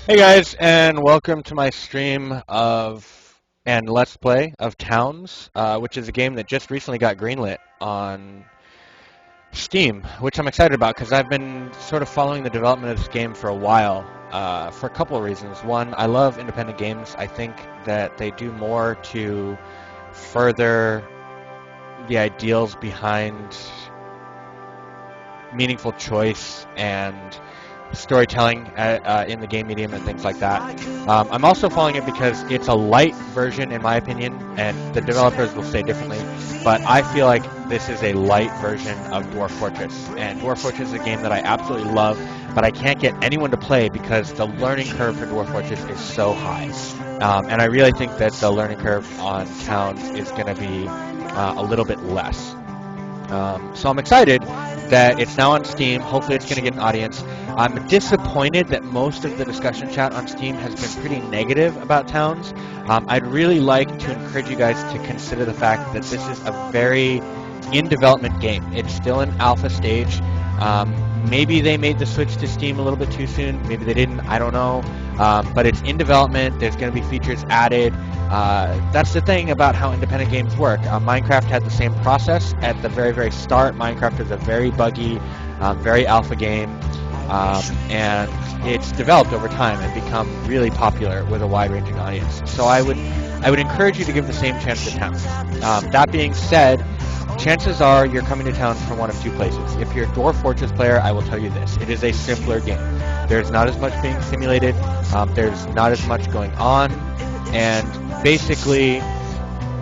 Hey guys, and welcome to my stream of and Let's Play of Towns, which is a game that just recently got greenlit on Steam, which I'm excited about because I've been sort of following the development of this game for a while, for a couple of reasons. One, I love independent games. I think that they do more to further the ideals behind meaningful choice and storytelling in the game medium and things like that. I'm also following it because it's a light version, in my opinion, and the developers will say differently, but I feel like this is a light version of Dwarf Fortress. And Dwarf Fortress is a game that I absolutely love, but I can't get anyone to play because the learning curve for Dwarf Fortress is so high. And I really think that the learning curve on Towns is going to be a little bit less. So I'm excited that it's now on Steam. Hopefully it's going to get an audience. I'm disappointed that most of the discussion chat on Steam has been pretty negative about Towns. I'd really like to encourage you guys to consider the fact that this is a very in-development game. It's still in alpha stage. Maybe they made the switch to Steam a little bit too soon. Maybe they didn't. I don't know. But it's in development. There's going to be features added. That's the thing about how independent games work. Minecraft had the same process at the very, very start. Minecraft is a very buggy, very alpha game, and it's developed over time and become really popular with a wide-ranging audience. So I would encourage you to give the same chance to Towns. That being said, chances are you're coming to Towns from one of two places. If you're a Dwarf Fortress player, I will tell you this. It is a simpler game. There's not as much being simulated. There's not as much going on. And basically,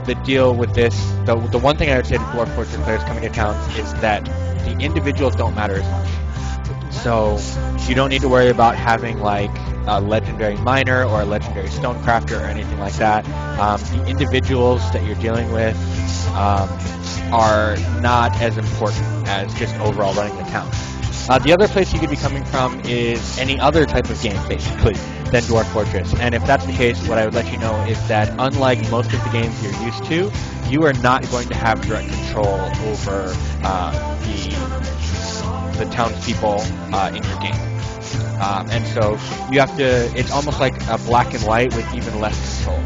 the deal with this, the one thing I would say to Dwarf Fortress players coming to Towns is that the individuals don't matter as much. So you don't need to worry about having like a legendary miner or a legendary stonecrafter or anything like that. The individuals that you're dealing with are not as important as just overall running the town. The other place you could be coming from is any other type of game, basically, than Dwarf Fortress. And if that's the case, what I would let you know is that unlike most of the games you're used to, you are not going to have direct control over the townspeople in your game. And so you have to, it's almost like a black and white with even less control.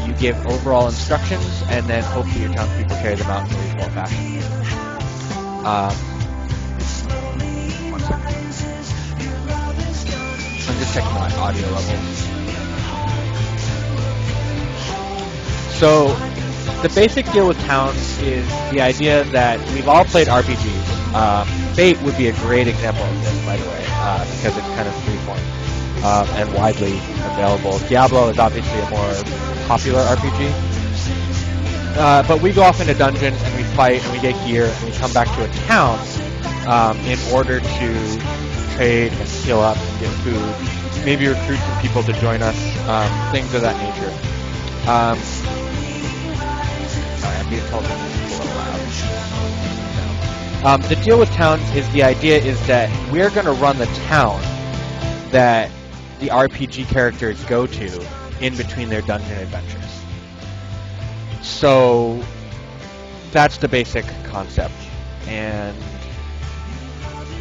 You give overall instructions, and then hopefully your townspeople carry them out in a reasonable fashion. One second. I'm just checking my audio levels. So the basic deal with Towns is the idea that we've all played RPGs. Fate would be a great example of this, by the way, because it's kind of freeform and widely available. Diablo is obviously a more popular RPG. But we go off into dungeons and we fight and we get gear and we come back to a town in order to trade and heal up and get food, maybe recruit some people to join us, things of that nature. Sorry, I'm being told that this is a little loud. The deal with Towns is the idea is that we're going to run the town that the RPG characters go to in between their dungeon adventures. So that's the basic concept. And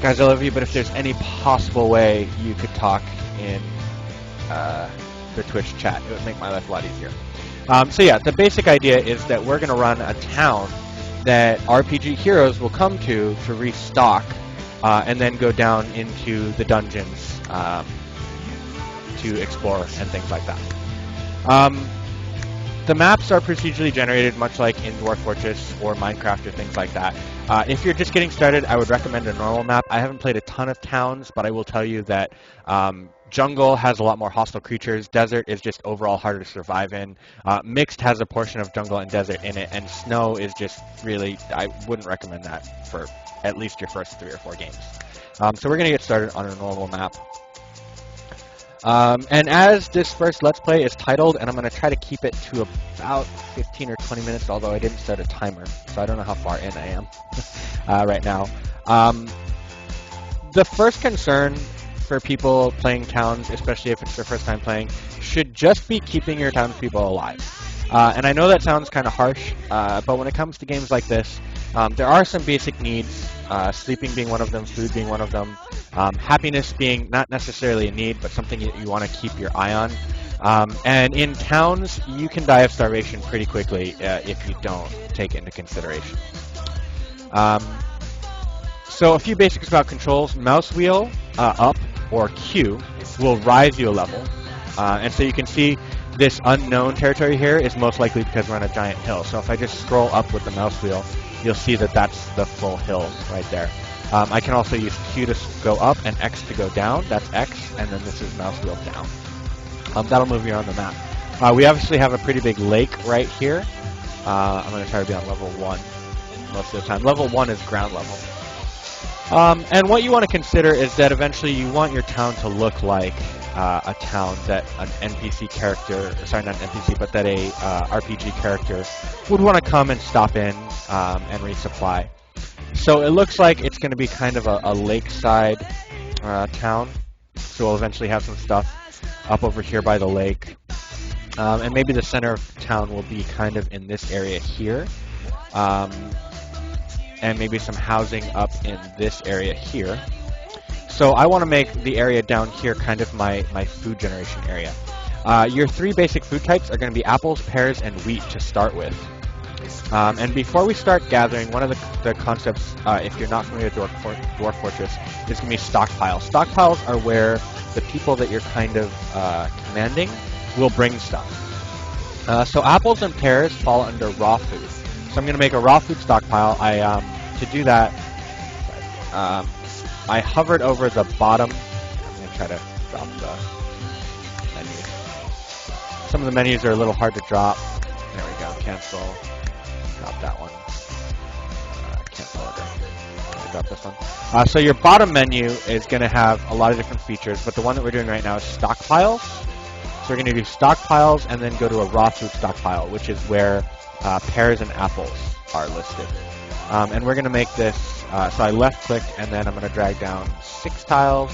guys, I love you, but if there's any possible way you could talk in the Twitch chat, it would make my life a lot easier. So yeah, the basic idea is that we're going to run a town that RPG heroes will come to restock, and then go down into the dungeons to explore and things like that. The maps are procedurally generated, much like in Dwarf Fortress or Minecraft or things like that. If you're just getting started, I would recommend a normal map. I haven't played a ton of Towns, but I will tell you that Jungle has a lot more hostile creatures. Desert is just overall harder to survive in. Mixed has a portion of jungle and desert in it, and Snow is just really, I wouldn't recommend that for at least your first 3 or 4 games. So we're going to get started on a normal map. And as this first Let's Play is titled, and I'm going to try to keep it to about 15 or 20 minutes, although I didn't start a timer, so I don't know how far in I am right now. The first concern for people playing Towns, especially if it's their first time playing, should just be keeping your townspeople alive. And I know that sounds kind of harsh, but when it comes to games like this, there are some basic needs, sleeping being one of them, food being one of them, Happiness being not necessarily a need, but something that you want to keep your eye on. And in towns, you can die of starvation pretty quickly if you don't take it into consideration. So a few basics about controls. Mouse wheel up or Q will rise you a level. And so you can see this unknown territory here is most likely because we're on a giant hill. So if I just scroll up with the mouse wheel, you'll see that that's the full hill right there. I can also use Q to go up and X to go down. That's X, and then this is mouse wheel down. That'll move you around the map. We obviously have a pretty big lake right here. I'm going to try to be on level 1 most of the time. Level 1 is ground level. And what you want to consider is that eventually you want your town to look like a town that an NPC character, sorry, not an NPC, but that a RPG character would want to come and stop in and resupply. So it looks like it's going to be kind of a lakeside town. So we'll eventually have some stuff up over here by the lake. And maybe the center of town will be kind of in this area here. And maybe some housing up in this area here. So I want to make the area down here kind of my food generation area. Your 3 basic food types are going to be apples, pears, and wheat to start with. And before we start gathering, one of the concepts, if you're not familiar with Dwarf Fortress, is going to be stockpiles. Stockpiles are where the people that you're kind of commanding will bring stuff. So apples and pears fall under raw food. So I'm going to make a raw food stockpile. To do that, I hovered over the bottom. I'm going to try to drop the menus. Some of the menus are a little hard to drop. There we go. Cancel. Drop that one. Cancel order. Drop this one. So your bottom menu is going to have a lot of different features, but the one that we're doing right now is stockpiles. So we're going to do stockpiles and then go to a raw food stockpile, which is where pears and apples are listed. And we're going to make this, so I left click and then I'm going to drag down 6 tiles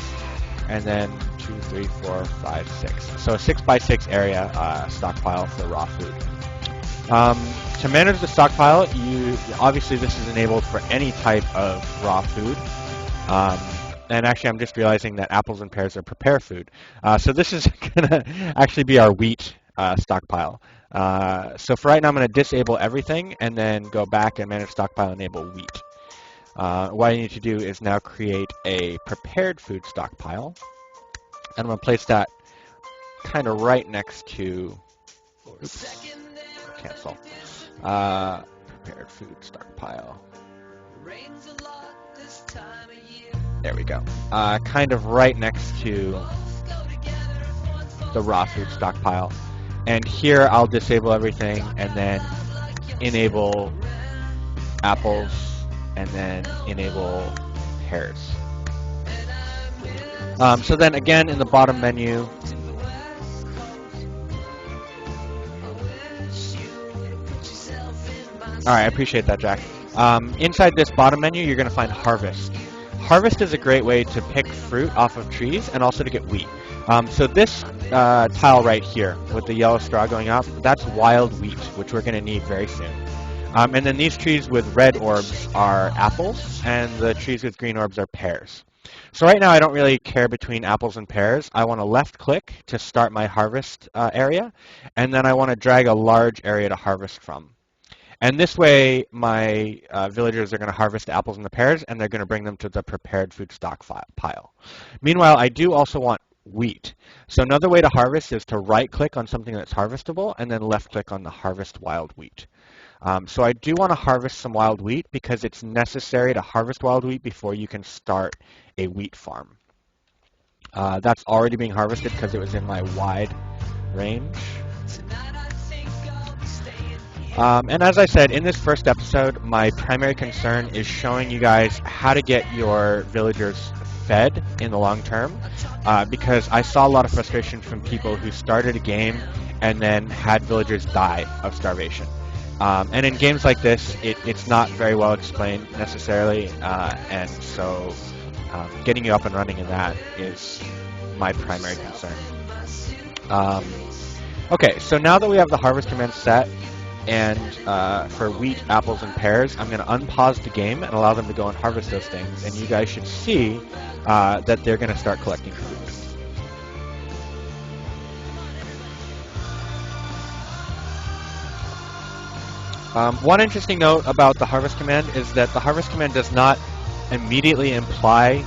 and then 2, 3, 4, 5, 6. So a 6x6 area stockpile for raw food. To manage the stockpile, obviously this is enabled for any type of raw food. And actually I'm just realizing that apples and pears are prepare food. So this is going to actually be our wheat stockpile. So for right now I'm going to disable everything and then go back and manage stockpile enable wheat. What I need to do is now create a prepared food stockpile. And I'm going to place that kind of right next to, oops, cancel, prepared food stockpile. There we go. Kind of right next to the raw food stockpile. And here I'll disable everything and then enable apples and then enable pears. So then again in the bottom menu, alright, I appreciate that, Jack. Inside this bottom menu you're going to find harvest. Harvest is a great way to pick fruit off of trees and also to get wheat. So this tile right here with the yellow straw going up, that's wild wheat, which we're going to need very soon. And then these trees with red orbs are apples, and the trees with green orbs are pears. So right now I don't really care between apples and pears. I want to left click to start my harvest area, and then I want to drag a large area to harvest from. And this way my villagers are going to harvest the apples and the pears, and they're going to bring them to the prepared food stock pile. Meanwhile, I do also want wheat. So another way to harvest is to right click on something that's harvestable and then left click on the harvest wild wheat. So I do want to harvest some wild wheat because it's necessary to harvest wild wheat before you can start a wheat farm. That's already being harvested because it was in my wide range. And as I said, in this first episode, my primary concern is showing you guys how to get your villagers fed in the long term, because I saw a lot of frustration from people who started a game and then had villagers die of starvation. And in games like this, it's not very well explained necessarily, and so getting you up and running in that is my primary concern. Okay, so now that we have the harvest command set, and for wheat, apples, and pears, I'm going to unpause the game and allow them to go and harvest those things, and you guys should see that they're going to start collecting food. One interesting note about the harvest command is that the harvest command does not immediately imply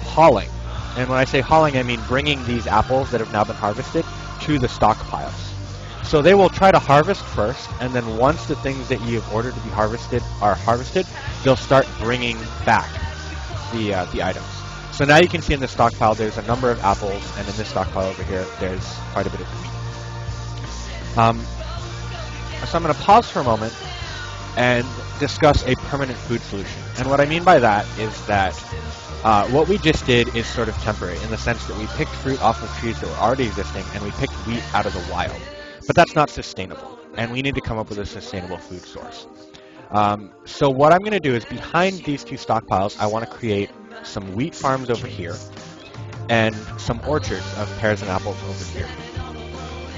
hauling. And when I say hauling, I mean bringing these apples that have now been harvested to the stockpiles. So they will try to harvest first, and then once the things that you've ordered to be harvested are harvested, they'll start bringing back the items. So now you can see in the stockpile there's a number of apples, and in this stockpile over here there's quite a bit of wheat. So I'm going to pause for a moment and discuss a permanent food solution. And what I mean by that is that what we just did is sort of temporary in the sense that we picked fruit off of trees that were already existing and we picked wheat out of the wild. But that's not sustainable, and we need to come up with a sustainable food source. So what I'm going to do is behind these two stockpiles, I want to create some wheat farms over here and some orchards of pears and apples over here.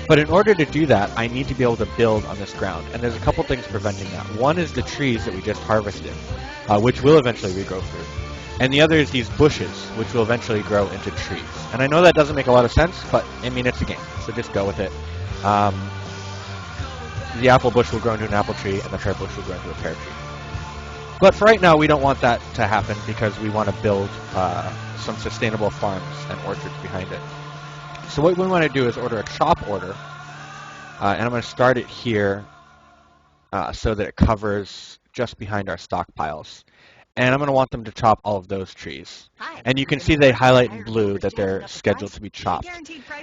But in order to do that, I need to be able to build on this ground. And there's a couple things preventing that. One is the trees that we just harvested, which will eventually regrow fruit. And the other is these bushes, which will eventually grow into trees. And I know that doesn't make a lot of sense, but I mean, it's a game, so just go with it. The apple bush will grow into an apple tree, and the pear bush will grow into a pear tree. But for right now, we don't want that to happen because we want to build some sustainable farms and orchards behind it. So what we want to do is order a chop order, and I'm going to start it here so that it covers just behind our stockpiles. And I'm going to want them to chop all of those trees. And you can see they highlight in blue that they're scheduled to be chopped.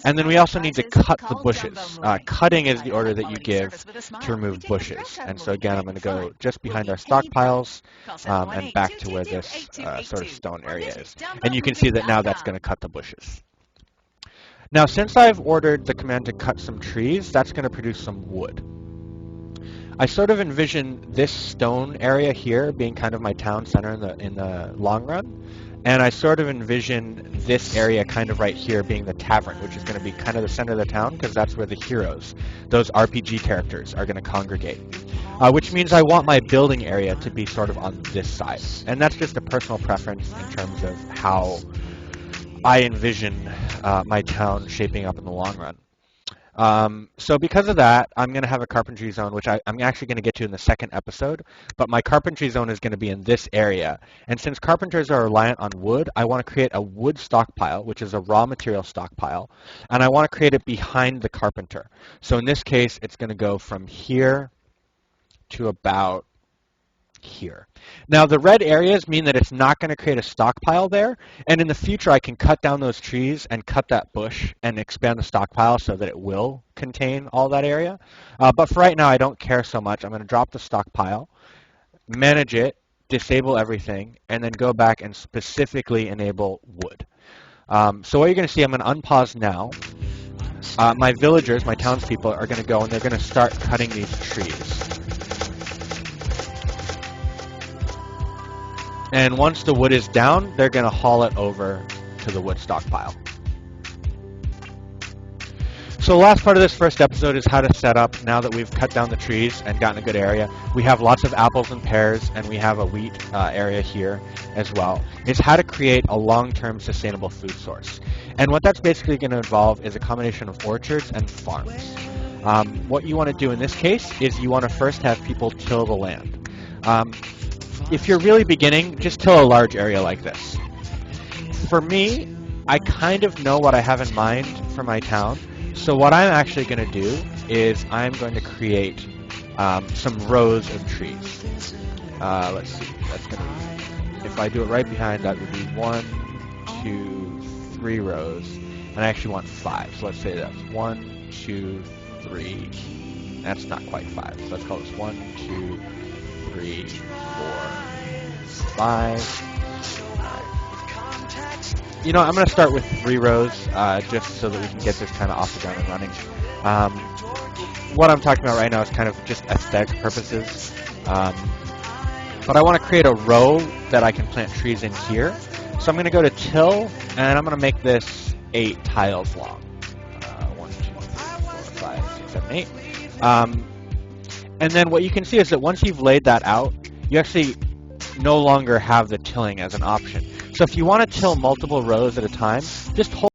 And then we also need to cut the bushes. Cutting is the order that you give to remove bushes. And so again, I'm going to go just behind our stockpiles and back to where this sort of stone area is. And you can see that now that's going to cut the bushes. Now, since I've ordered the command to cut some trees, that's going to produce some wood. I sort of envision this stone area here being kind of my town center in the long run, and I sort of envision this area kind of right here being the tavern, which is going to be kind of the center of the town because that's where the heroes, those RPG characters, are going to congregate. Which means I want my building area to be sort of on this side, and that's just a personal preference in terms of how I envision my town shaping up in the long run. So because of that, I'm going to have a carpentry zone, which I'm actually going to get to in the second episode, but my carpentry zone is going to be in this area. And since carpenters are reliant on wood, I want to create a wood stockpile, which is a raw material stockpile, and I want to create it behind the carpenter. So in this case, it's going to go from here to about here. Now the red areas mean that it's not going to create a stockpile there, and in the future I can cut down those trees and cut that bush and expand the stockpile so that it will contain all that area. But for right now I don't care so much. I'm going to drop the stockpile, manage it, disable everything, and then go back and specifically enable wood. So what you're going to see, I'm going to unpause now. My villagers, my townspeople, are going to go and they're going to start cutting these trees. And once the wood is down, they're going to haul it over to the wood stockpile. So the last part of this first episode is how to set up, now that we've cut down the trees and gotten a good area. We have lots of apples and pears, and we have a wheat area here as well. It's how to create a long-term sustainable food source. And what that's basically going to involve is a combination of orchards and farms. What you want to do in this case is you want to first have people till the land. If you're really beginning, just till a large area like this. For me, I kind of know what I have in mind for my town. So what I'm actually going to do is I'm going to create some rows of trees. Let's see, that's going to be, if I do it right behind, that would be 1, 2, 3 rows. And I actually want 5. So let's say that's 1, 2, 3. That's not quite 5. So let's call this 1, 2, 3, 4, 5. You know, I'm going to start with 3 rows just so that we can get this kind of off the ground and running. What I'm talking about right now is kind of just aesthetic purposes. But I want to create a row that I can plant trees in here. So I'm going to go to till, and I'm going to make this 8 tiles long. 1, 2, 3, 4, 5, 6, 7, 8. And then what you can see is that once you've laid that out, you actually no longer have the tilling as an option. So if you want to till multiple rows at a time, just hold